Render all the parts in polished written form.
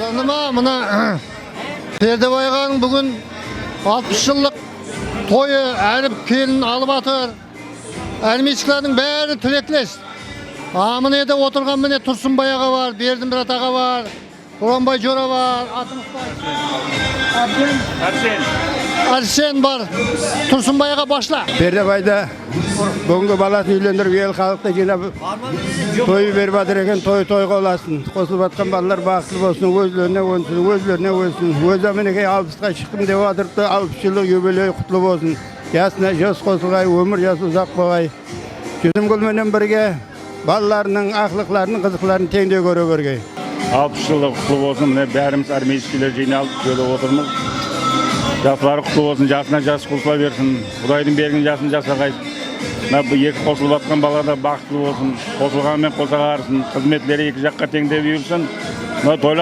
Nima mına Perdebayğanın bugün 60 yıllık toyu erip kelin alıp atır. Ermeyçilerin bäri tilekleş. Amına da oturgan mene Tursunbay ağa var, Berdimbirat ağa var, Turanbay Jora var, Arsen var. Tursunbay ağa başla. Perdebayda bugünkü balasını uylandırıp el halkta yine toyu berip atır eken toyga olasın. Kosulup atkan balalar baktlı bolsun, özlerine ölsün. Özü menekey 60'ga çıktım dep atırıptı, 60 yıllık yübeley kutlu bolsun. Yaşına jöz kosulgay, ömür jası uzak bolay. Gözüm gülmenen birge balalarının, aklıklarının, kızıklarını tengde göre bergey. 60 yıllık kutlu bolsun. Mine bärimiz armeyskiler jynalyp şöyle oturmuz. Jaslary kutlu bolsun, jasına jas kulpa bersin. Hudaýdyn bergin jasyny jasagay. Bu iki kosulup atkan balalar baktlı bolsun. Kosulgan men kosagarsın. Hizmetleri iki jakka tengde büyürsün.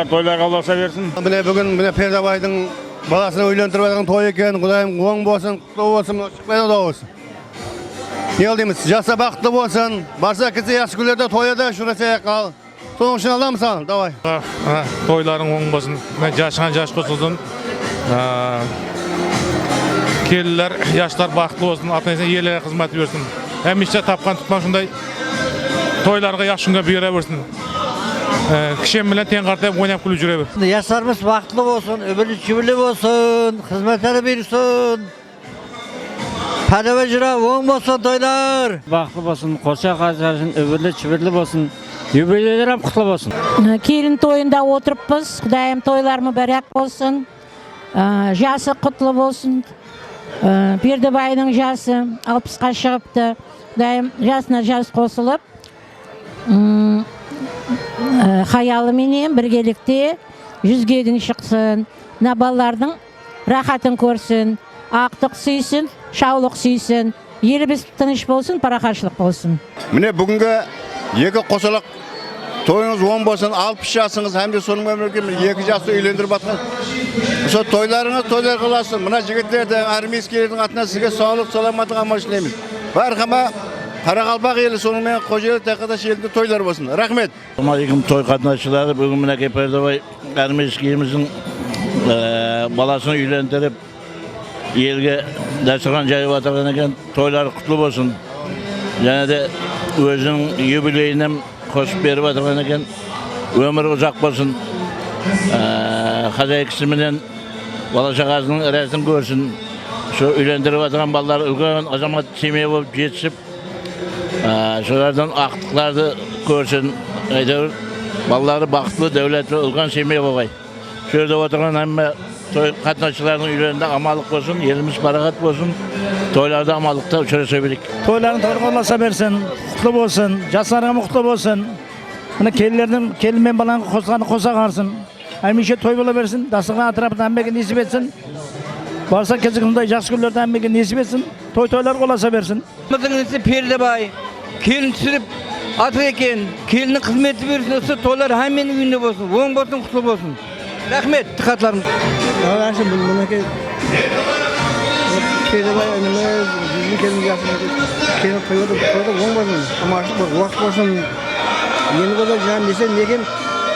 Toylar olasa bersin. Mine bugün Perdebay'dın balasını uylandırıp atkan toy eken, Hudaýym goň bolsun, kutlu bolsun, şykly da bolsun. Ne diyemiz? Jasa baktlı bolsun. Barsa kisi yaş güllerde toyada şurası kal. Sonuç için alamsan, davay. Toyların oň bolsun. Men jaşyna jaş kosuldum. Kelliler, yaşlar baktlı olsun, ataysan yerlere hizmet versin. Hem işte tapkan tutman şunday toylarga yaşınga buyura versin. Kişem bilen teň gartyp oynap gülüp jüre ber. Yaşlarımız baktlı olsun, ömürlü çivirli olsun, hizmetleri versin. Pedagojira oň bolsun toylar. Baktlı olsun, koşa kazarsın, ömürlü çivirli olsun. Yübeleyler hem kutlu olsun. Kelin toyunda oturup-pız, Hudaýym toylarmy berek bolsun. Jası kutlu bolsun. Perdebay'ın jası 60'ga çygypdy. Hudaýym jasyna jas kosulup hayaly menen birgelikde 100-ge çyksyn. Balalardyň rahatyn görsün, akdyk süýsün, şawlyk süýsün. Ýerimiz tynyş bolsun, parahaçlyk bolsun. Mine bugünkü iki kosuluk toyunuz 10 bolsun, 60 yaşınız hem de sonun ömrüne 2 yaşta uylandırıp atkan. Şu toylarınız toylar kılasın. Buna jigitlerden, armiyskilerden atına size sağlık, salamatlık amaçlayımız. Barkama Karakalpak eli sonun men Kocaeli Tekadaş elinde toylar bolsun. Rahmet. Assalamualaikum toy katnaşçıları. Bugün minekey Perdebay armiyskiyimizin balasını uylandırıp yerge dasturgan jaýyp atyrgan eken. Toylar kutlu bolsun. Jana da özüniň ýübileýine koşup berip atyrgan eken. Ömür uzak bolsun. Hazaýkysy menen bala şagasynyň eresini görsün. Şu uylandırıp atyrgan balalar ulgan azamat semýe bolup ýetişip şolardan aklyklary görsün. Aýdyr balalary baktly, döwletli, ulgan semýe bolay. Şu ýerde oturgan hemme toy katnaşçılarynyň ýüreginde amalyk bolsun, ýerimiz barakat bolsun. Toylarda amalykda uçurasa bilik. Toyların toyga olasa bersin, kutlu bolsun, jaslaryň kutlu bolsun. Mine kellerden kelin men balan kosgany kosagarsın. Hemişe toy bola bersin, dasturgan atrapynda hemmege nisip etsin. Barsa keziginde jaş güllerde hemmege nisip etsin. Toylar olasa bersin. Mızıngısı Perdebay, kelin sürüp atı eken, kelinin hizmeti versin, toylar hemmenin günde bolsun, oň bolsun, kutlu bolsun. Rahmet, tıkatlarım. Arkadaşım bununki Perdebay önüme bizim kelin yaşında kelin toyda oň bolsun, amaçlyk wagt bolsun. Yeni kadar can desen negen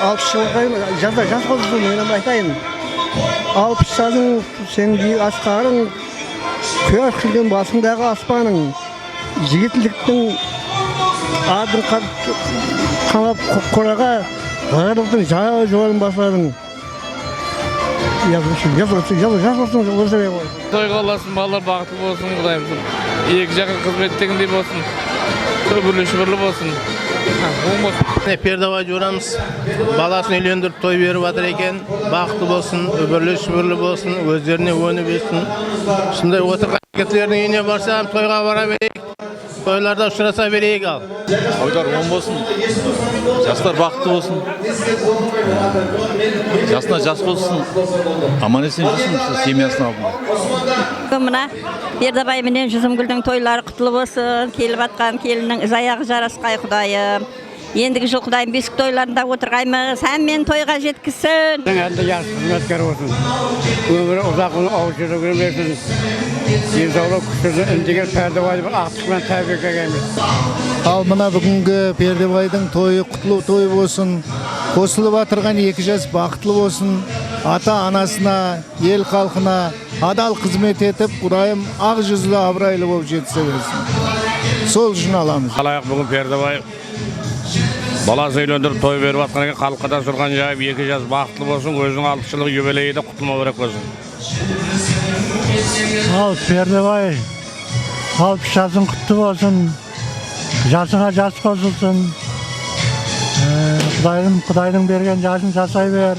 60 yıllık jaz olsun men aytaýyn. 60 yaşyň sen bir askarın köýür kılgın basındaky aspanyň jigitlikdiň adyn kanap koraga gardyň jaýy basaryň. Yazılsın, olsa be. Toyga olasın, balalar baktlı bolsun, Hudaýym. Iki jaka hizmet teginde bolsun. Ömürlü şükürlü bolsun. Perdebay Joramız balasını uylandırıp toy berip atyr eken. Baktly bolsun, ömürlü şükürlü bolsun, özlerine öňü bersin. Şunday oturgan ketleriniň ýene barsam toyga bara berek. Toylarda uçurasa berek al. Toylar oň bolsun. Jaslar baktlı bolsun. Jasna jas bolsun. Aman esen жүрсүn, semýasyny aldy. Mına Perdebay menen Jüzümgüldiň toylary kutlu bolsun. Kelip atkan keliniň jaýagy jaraskay Hudaýym. Endigi jyl Hudaýym beşik toylarynda oturgaýmyz. Hemmen toyga jetkizsin. Elde ýaş hizmetker bolsun. Ömrü uzak awçylyk bersin. Ýerdaýlar kutly indigen Perdebaydy bir aktyk bilen täbrik edýämiz. Al mına bugünkü Perdebay'dın toyu kutlu toy bolsun. қосылып атырған екі жас бақытлы болсын, ата-анасына, ел халқына адал қызмет етіп, Құдайым ақ жүзлі абырайлы болып жетісе берсін. Сол үшін аламыз. Қалайық бүгін Пердебай баласы үйлендіріп той беріп атқан екен, халыққа да сұрған жайып, екі жас бақытлы болсын, өзінің 60 жылдық юбилейі де құтылма керек болсын. Ал Пердебай 60 жасың құтты болсын, жасыңа жас қосылсын, Құдайдың берген жасын жасай бер.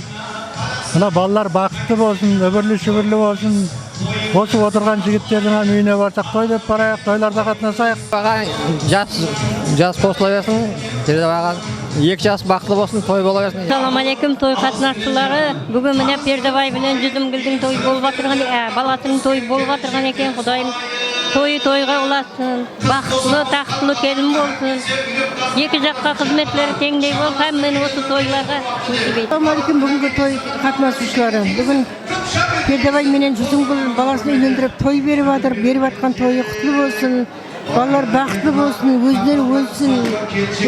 Мына балалар бақытты болсын, өбірлі-шүбірлі болсын. Осы отырған жігіттердің үйіне барсақ, той деп барайық, тойларда қатынасайық. Жас қосыла берсін, екі жас бақытты болсын, той бола берсін. Ассаламу алейкум, той қатынасшылары. Бүгін міне Пердебай менен Жүзімгүлдің той болып атырған, баласының той болып атырған екен. Құдайым тойға ұласын, бақытлы, тақтылы келін болсын. Екі жаққа қызметлері теңдей бол, мен осы тойларға өтібейді. Ассаламу алейкум, бүгінгі той қатынасушылары. Бүгін Пердебай менен Жүзімгүл баласын үйлендіріп той беріп атқан тойы құтлы болсын. Балалар бақытты болсын, өздері өсін,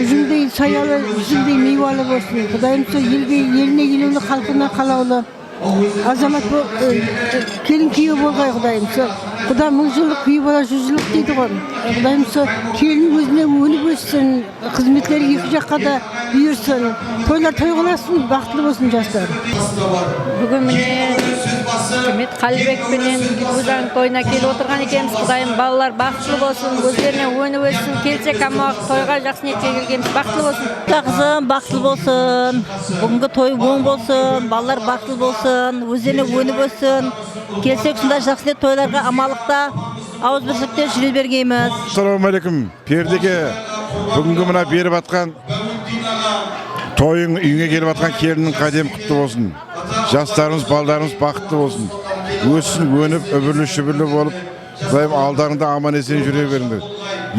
өзіндей саялы, өзіндей мейвалы болсын. Құдайым сол еліне елеулі, халқына қалаулы. Азамат келін күйеу болғай Құдайым сол. Құда 1000 жылдық күйеу бала 100 жылдық дейді ғой. Құдайым сол келін өзіне өніп өссін, қызметлері екі жаққа да бұйырсын. Тойлар той қыласын, бақытты болсын жастар. Бүгін міне Қалибек пенен Гүлбузаның тойына келіп отырған екенбіз. Құдайым балалар бақытты болсын, өздеріне өніп өссін, келсе камақ тойға жақсы ниетке келгенбіз. Бақытты болсын. Қызым бақытты болсын. Бүгінгі той оң болсын, балалар бақытты болсын, өздеріне өніп өссін. Келсек сонда жақсы тойларға амалықта ауызбіршілікте жүре бергейміз. Ассаламу алейкум. Пердеге бүгінгі мына беріп атқан тойың үйіңе келіп атқан келіннің қадем құтты болсын. Жастарымыз, балдарымыз бақытты болсын. Өссін, өніп, өбірлі-шүбірлі болып, Құдайым алдарында аман есен жүре беріңдер.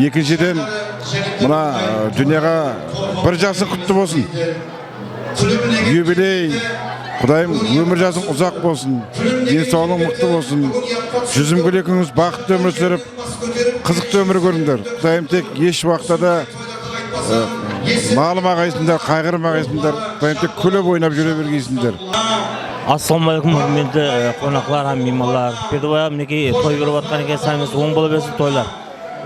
Екіншіден, мына дүнияға бір жасың құтты болсын. Юбилей, Құдайым өмір жасың ұзақ болсын, денсаулығың мықты болсын. Жүзімгүл екеуіңіз бақытты өмір сүріп, қызықты өмір көріңдер. Құдайым тек еш уақытта да малымағайсыңдар, қайғырмағайсыңдар. Құдайым тек күліп ойнап жүре бергейсіңдер. Ассаламу алейкум, құрметті қонақлар, меймандар. Пердебай мінекей той беріп атқан екен, сайымыз оң бола берсін тойлар.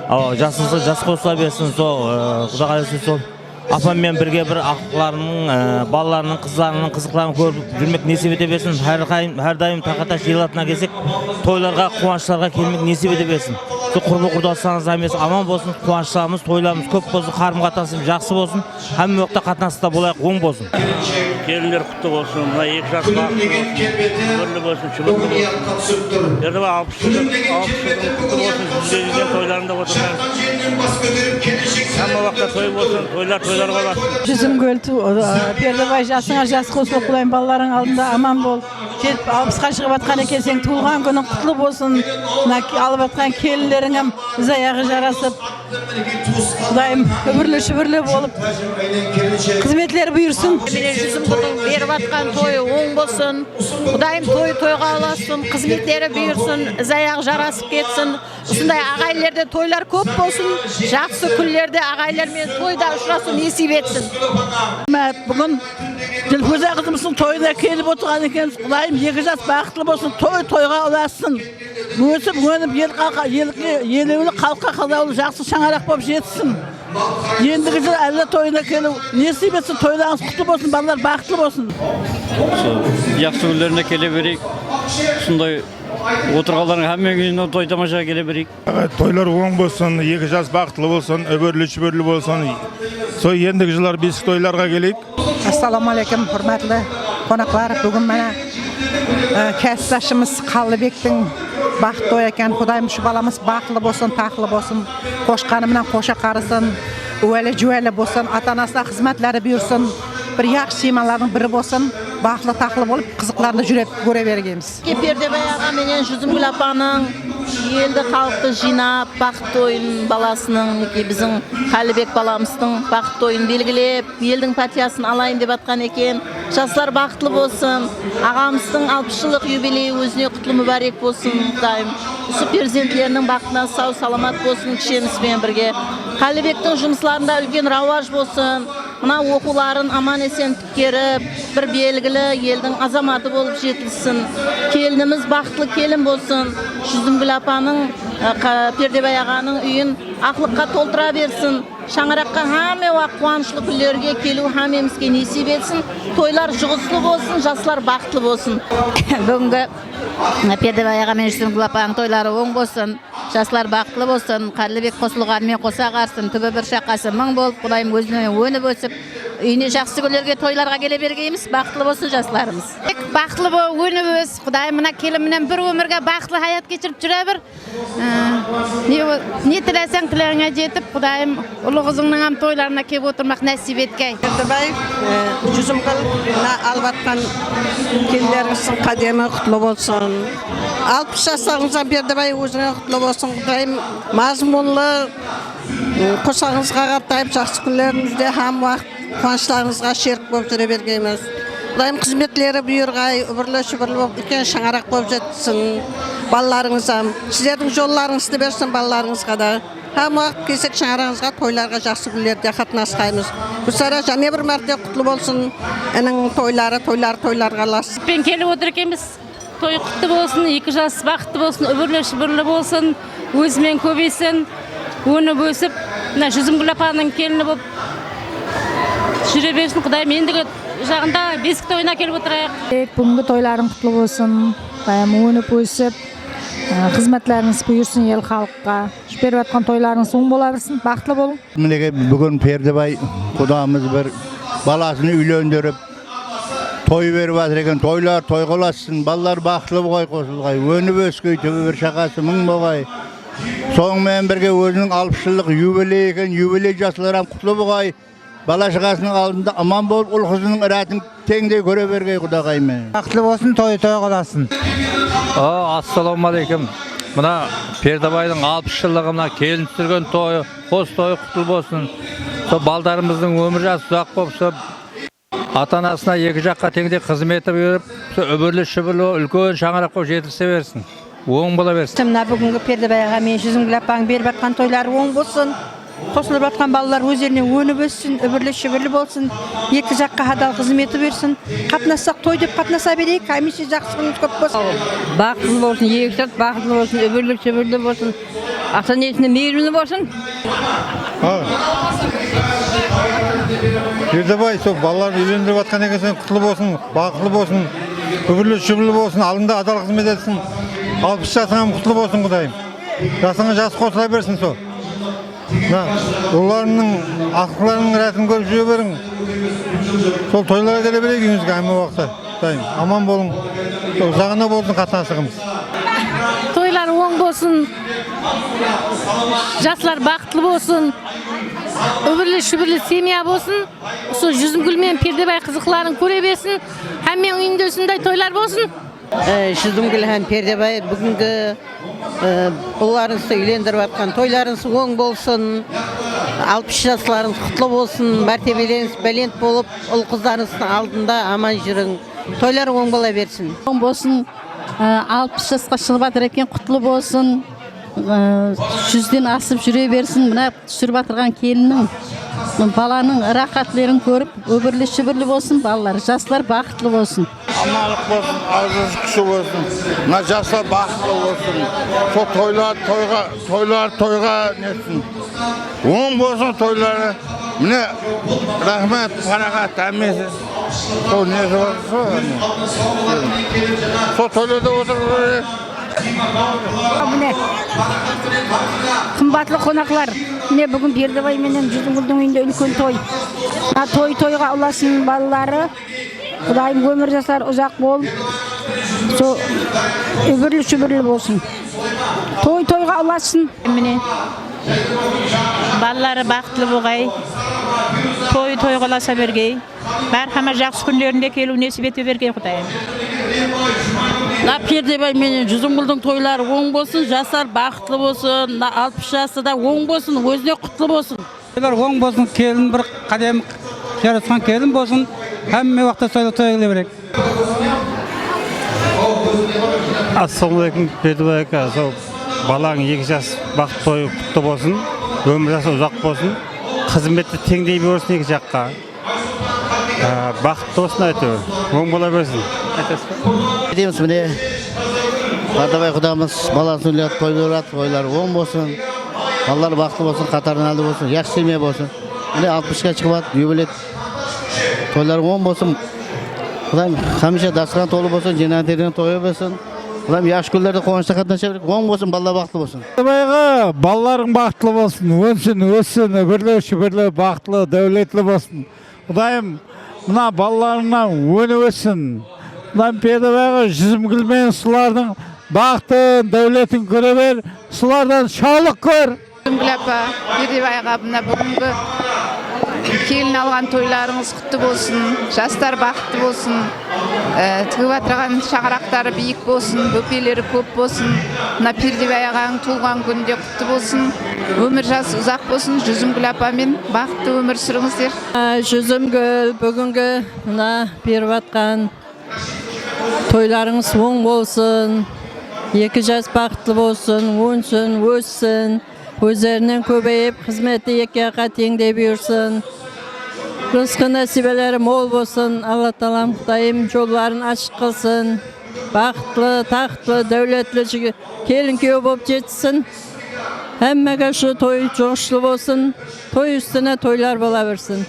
Жасыңызға жас қосыла берсін, Құда қаласа сол. Апаммен бірге бір ақыларының, балаларының, қызларының, қызықларын көріп жүрмек несіп ете берсін. Әрдайым тақата жиылатына келсек, тойларға, қуаныштарға келмек несіп ете берсін. Құрбы құрдастарыңыз емес, аман болсын, қуаныштарымыз, тойларымыз көп болсын, қарым-қатынасымыз жақсы болсын, һәм уақытта қатынаста болайық, оң болсын. Келіндер құтты болсын, мына екі жас бақытты болсын, өрлі болсын, шүбірлі болсын. Пердебай 60 жылдың құтты болсын, жүздеген тойларында отырған. Һәм уақытта той болсын, тойлар боласын. Жүзімгүл, Пердебай жасыңа жас қосылып, Құдайым балаларың алдында аман бол. Келіп 60-қа шығып атқан екенсең, туылған күнің құтлы болсын. Алып атқан келіндеріңім біз аяғы жарасып, Құдайым үбірлі-шүбірлі болып, қызметлері бұйырсын. Менен Жүзімгүлдің беріп атқан тойы оң болсын. Құдайым тойға аласын, қызметтері бұйырсын, біз аяғы жарасып кетсін. Осындай ағайлерде тойлар көп болсын, жақсы күндерде ағайлармен тойда ұшырасу несіп етсін. Бүгін Гүлбуза қызымыздың тойына келіп отырған екенбіз. Құдайым екі жас бақытты болсын, тойға ұласын. Өсіп, өніп, елеулі халыққа қалаулы жақсы шаңарақ болып жетсін. Ендігі жыл әлі тойына келу несіп етсін, тойларыңыз құтты болсын, балалар бақытты болсын. Жақсы күндеріне келе берейік. Сондай отырғалардың әммен күніне той тамаша келе берейік. Тойлар оң болсын, екі жас бақытлы болсын, өбірлі-шүбірлі болсын. Сол ендігі жылар бесік тойларға келейік. Ассаламу алейкум, құрметлі қонақлар. Бүгін мәне кәсіпдашымыз Қалыбектің бақыт той екен. Құдайым şu баламыз бақылы болсын, тақылы болсын, қошқанымнан қоша қарысын, өәлі-жуәлі болсын, ата-анасына қызметлері бұйырсын, бір яқшы сыймалардың бірі болсын, бақылы тақылы болып, қызықларды жүріп көре бергенбіз. Пердебай аға менен Жүзімгүл апаның елді халықты жинап, бақыт тойын баласының, біздің Қалыбек баламыздың бақыт тойын белгілеп, елдің патиясын алайын деп атқан екен. Жастар бақытлы болсын, ағамыздың 60 жылдық юбилейі өзіне құтлы мүбәрек болсын. Осы перзентлерінің бақытына сау саламат болсын, кішемізбен бірге. Қалыбектің жұмысларында үлкен рауаж болсын, мына оқуларын аман есен түкеріп, бір белгілі елдің азаматы болып жетілсін. Келініміз бақытлы келін болсын. Жүзімгүл апаның, Пердебай ағаның үйін ақлыққа толтыра берсін. Шаңыраққа һәме уақыт қуанышлы күндерге келу һәмемізге несіп етсін. Тойлар жұғыслы болсын, жастар бақытлы болсын. Бүгінгі Пердебай аға мен Жүзімгүл апаның тойлары оң болсын, жастар бақытлы болсын, Қарлыбек қосылғанымен қоса қарсын, түбі бір шақасы мың болып, Құдайым өзіне өніп өсіп, үйіне жақсы күндерге тойларға келе бергейміз, бақытлы болсын жастарымыз. Бақытлы бол, өніп өс, Құдайым мына келіменен бір өмірге бақытлы хаят кешіріп жүре бір. Не тілесең тілеріңе жетіп, Құдайым ұлы қызыңның ам тойларына кеп отырмақ нәсіп еткей. Пердебай, Жүзімгүл алып келдеріңіздің қадемі құтлы болсын. 60 жастарыңызға Пердебай өзіңе құтлы болсын. Құдайым мазмұнлы қосағыңызға қартайып, жақсы күндеріңізде һәм уақыт қуаныштарыңызға шерік болып жүре бергейміз. Құдайым қызметлері бұйырғай, үбірлі-шүбірлі болып, үлкен шаңырақ болып жетсін балаларыңызға. Сіздердің жолларыңызды берсін балаларыңызға да. Һәм уақыт кесек шаңырағыңызға, тойларға жақсы күндерде қатынасқаймыз. Бұсара және бір мәрте құтлы болсын. Әнің тойларға лас. Пен келіп отыр екенбіз. Той құтты болсын, 2 жас бақытты болсын, үбірлі-шүбірлі болсын, өзімен көбейсін, өніп өсіп, Жүзімгүл апаның келіні болып жүре берсін. Құдайым ендігі жағында бесік тойына келіп отырайық. Бүгінгі тойларың құтлы болсын, Құдайым өніп өсіп, қызметлеріңіз бұйырсын ел халыққа. Беріп жатқан тойларыңыз оң бола берсін, бақытлы болың. Мінеге бүгін Пердебай құдамыз бір баласын үйлендіріп, той беріп жатыр екен. Тойлар тойғыласын, балалар бақытлы болғай қосылғай, өніп өскөй, түбі бір шақасы мың болғай. Соңымен бірге өзінің 60 жылдық юбилей екен, юбилей жасыларам құтлы болғай. Бала шағасының алдында аман болып, ұл қызының рәтін теңдей көре бергей Құдағаймен. Бақытлы болсын, той қыласын. Ассалаумағалейкум. Мына Пердебайдың 60 жылдығы мына келін түсірген тойы, қос тойы құтлы болсын. Сол балдарымыздың өмір жасы ұзақ болып, ата-анасына екі жаққа теңдей қызметі беріп, үбірлі-шүбірлі үлкен шаңырақ болып жетілсе берсін. Оң бола берсін. Мына бүгінгі Пердебай аға мен Жүзімгүл апаның беріп жатқан тойлары оң болсын. Қосылып жатқан балалар өздеріне өніп өссін, үбірлі-шүбірлі болсын, екі жаққа адал қызметі берсін. Қатынассақ той деп қатынаса берейік, әмесе жақсы күніміз көп болсын. Бақытлы болсын, екі жас бақытлы болсын, үбірлі-шүбірлі болсын, ата-енесіне мейірімді болсын. Пердебай, сол балалар үйлендіріп жатқан екенсен құтлы болсын, бақытлы болсын, үбірлі-шүбірлі болсын, алдында адал қызмет етсін. 60 жасыңа құтлы болсын Құдайым. Жасыңа жас қосыла берсін сол. Оларының ақыларының рәтін көріп жүре берің. Сол тойларға келе берейік үйіңізге әмі уақытта. Аман болың. Ұзағына болсын қатынасығымыз. Тойлар оң болсын, жастар бақытлы болсын, үбірлі-шүбірлі семья болсын. Сол Жүзімгүл мен Пердебай қызықларын көре берсін, әммен үйінде осындай тойлар болсын. Жүзімгүл һәм Пердебай бүгінгі ұлларыңызды үйлендіріп жатқан тойларыңыз оң болсын, 60 жастарыңыз құтлы болсын, мәртебелеріңіз бәлент болып, ұл қыздарыңыздың алдында аман жүрің. Тойлар оң бола берсін. Оң болсын, 60 жасқа шығып жатыр екен, құтлы болсын, 100-ден асып жүре берсін. Мына түсіріп жатырған келіннің, баланың рақатлерін көріп, өбірлі-шүбірлі болсын, балалар, жастар бақытлы болсын. Амалық болсын, ауыз күші болсын, мына жастар бақытлы болсын. Сол тойға нетсін. Оң болсын тойлары. Міне, рахмет, парағат, әмесі. Сол несі болсын. Сол тойларда отырып. Міне, қымбатлы қонақлар, міне бүгін Пердебай менен Жүзімгүлдің үйінде үлкен той. Тойға ұласын балалары, Құдайым өмір жасар ұзақ болып, сол үбірлі-шүбірлі болсын. Тойға ұласын. Міне, балалары бақытлы болғай, тойға ұласа бергей, бәрхама жақсы күндерінде келу несіп ете бергей Құдайым. Пердебай менен Жүзімгүлдің тойлары оң болсын, жастар бақытлы болсын, 60 жасы да оң болсын, өзіне құтлы болсын. Тойлар оң болсын, келін бір қадем жаратқан келін болсын, әмме уақытта той келе берек. Ассалаумағалейкум, Пердебай ака, сол балаң 2 жас бақыт тойы құтты болсын, өмір жасы ұзақ болсын, қызметті теңдей берсін 2 жаққа. бақытты болсын әйтеуір, оң бола берсін. Дейміз міне Бардабай құдамыз баласын үйлетіп той беріп, тойлар оң болсын, балалар бақытты болсын, қатарынан алды болсын, жақсы семья болсын. Міне 60-ға шығып, юбилей тойлар оң болсын. Құдайым қамыша дастархан толы болсын, жинатерден тойы болсын. Құдайым яш күндерде қуанышта қатынаша берейік, оң болсын, балалар бақытты болсын. Бардабайға балаларың бақытлы болсын, өнсін, өссін, бірлі, бақытлы, дәулетлі болсын. Құдайым мына балаларыңнан өні өссін. Құдайым Бардабайға жүзім гүлмен сұлардың бақытын, дәулетін көре бер, сұлардан шаулық көр. Жүзімгүл апа, Бардабайға мына бүгінгі келін алған тойларыңыз құтты болсын, жастар бақытты болсын, тігіп атырған шаңырақтары биік болсын, бөпелері көп болсын, мына Бардабай ағаның туылған күнінде құтты болсын, өмір жасы ұзақ болсын, Жүзімгүл апамен бақытты өмір сүріңіздер. Жүзімгүл, бүгінгі мына беріп атқан тойларыңыз оң болсын, 2 жас бақытты болсын, өнсін, өссін, өздерінен көбейіп, қызметі 2-ға теңдей бұйырсын. Рызқы нәсібелері мол болсын, Алла Тағалам Құдайым жолларын ашық қылсын. Бақытлы, тақтылы, дәулетлі келін күйеу болып жетсін. Әммеге шу той жоғышлы болсын, той үстіне тойлар бола берсін.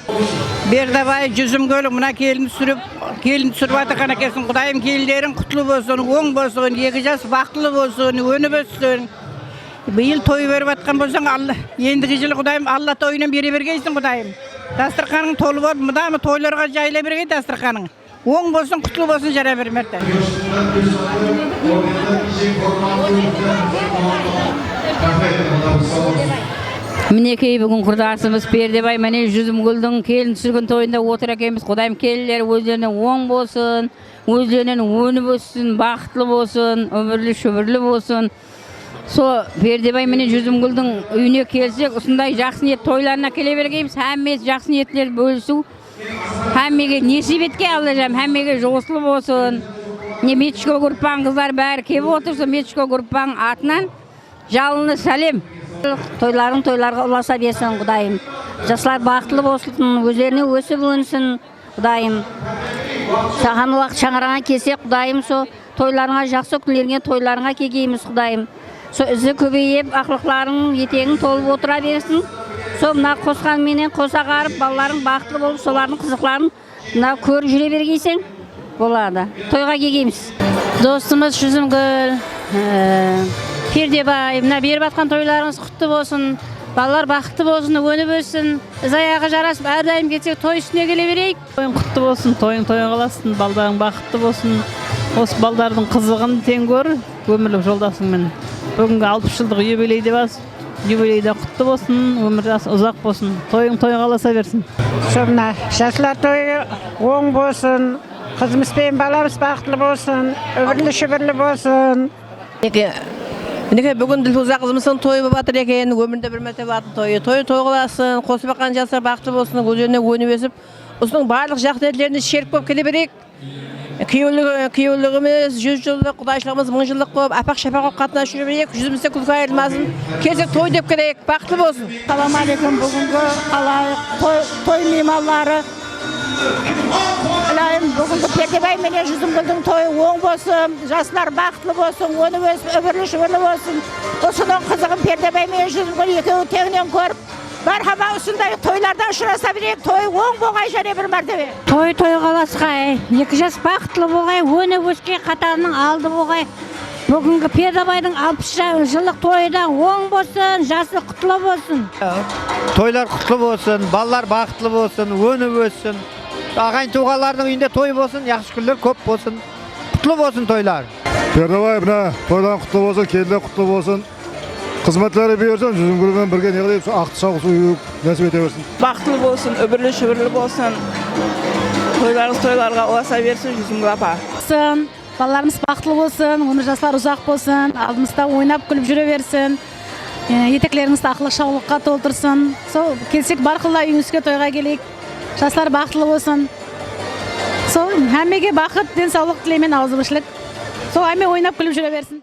Бардабай Жүзімгүл мына келін түсіріп атырған екенсің. Құдайым келіндерің құтлы болсын, оң болсын, 2 жас бақытлы болсын, өніп өссін. Биыл той беріп атқан болсаң, ендігі жылы Құдайым Алла тойынан бере бергейсің Құдайым. Дастарханың толы болып, мұдамы тойларға жайла бергей дастарханың. Оң болсын, құтлы болсын, жара бермерді. Мінекей бүгін құрдасымыз Бардабай міне Жүзімгүлдің келін түсірген тойында отыр екенбіз. Құдайым келіндер өздеріне оң болсын, өздерінен өніп өссін, бақытлы болсын, өмірлі шөбірлі болсын. Со Бардабай міне Жүзімгүлдің үйіне келсек, осындай жақсы ниет тойларына келе бергейміз. Әммес жақсы ниеттер бөлісу. Әммеге несіп етке алacağım, әммеге жоғыслы болсын. Метшко группаң қыздар бәрі кеп отырсын, Метшко группаң атынан жалыны сәлем. Тойларға ұласа берсін Құдайым. Жастар бақытлы болсын, өздеріне өсіп өнсін Құдайым. Саған уақыт шаңыраған келсек Құдайым, со тойларыңа жақсы күндерге тойларыңа кегейміз Құдайым. Со ізі көбейіп, ақылықларың етегің толып отыра берсін. Со мына қосқан менен қоса қарып, балаларың бақытлы болып, солардың қызықларын мына көріп жүре бергейсің болады. Тойға кегейміз. Достымыз Жүзімгүл, Бардабай, мына беріп атқан тойларыңыз құтты болсын, балалар бақытты болсын, өніп өссін, аяғы жарасып, әрдайым кетсек той үстіне келе берейік. Тойың құтты болсын, тойың қаласын, балдарың бақытты болсын. Осы балдардың қызығын тең көр, өмірлік жолдасыңмен. Бүгінгі 60 жылдық юбилейде бас, юбилейде құтты болсын, өмір жасы ұзақ болсын, тойың қаласа берсін. Сонда жастар тойы оң болсын, қызымыз бен баламыз бақытлы болсын, өмірлі шүбірлі болсын. Мінеке бүгін Ділфуза қызымыздың тойы болып жатыр екен, өмірінде бір мәртебе атын тойы. Той қаласын, қосып баққан жастар бақытты болсын, өздеріне өніп өсіп, осының барлық жақсы шерік болып келе берейік. Күйеулігіміз 100 жылдық, құдайшылығымыз 1000 жылдық болып, апақ-шапақ болып қатына жүріп берейік, жүзімізде күлкі айырылмасын, келсек той деп келейік, бақытты болсын. Салам алейкум, бүгінгі той меймандары. Бүгінгі Бардабай менен Жүзімгүлдің тойы оң болсын, жастар бақытлы болсын, өніп өсіп, өмірлі шүбірлі болсын. Осының қызығын Бардабай менен Жүзімгүл екеуі тегінен көріп, Мархаба осындай тойлардан ұшыраса берейік, той оң болғай және бір мәртебе. Той қаласқай, 2 жас бақытлы болғай, өніп өскен қатарының алды болғай. Бүгінгі Бардабайдың 60 жылдық тойы да оң болсын, жасы құтлы болсын. Тойлар құтлы болсын, балалар бақытлы болсын, өніп өссін. Ағайын туғалардың үйінде той болсын, жақсы күндер көп болсын, құтлы болсын тойлар. Бардабай мына тойлар құтлы болсын, келіндер құтлы болсын. Қызметлері берсін, Жүзімгүлмен бірге не қылып, ақты сауғысы нәсіп ете берсін. Бақытлы болсын, өмірлі шүбірлі болсын. Тойларыңыз тойларға ұласа берсін, Жүзімгүл апа. Балаларымыз бақытлы болсын, өмір жастар ұзақ болсын, алдымызда ойнап күліп жүре берсін. Етеклеріңізді ақылық шаулыққа толтырсын. Сол келсек барқылда үйіңізге тойға келейік. Жастар бақытлы болсын. Сол әмеге бақыт, денсаулық тілеймен аузы бішілік. Сол әме ойнап күліп жүре берсін.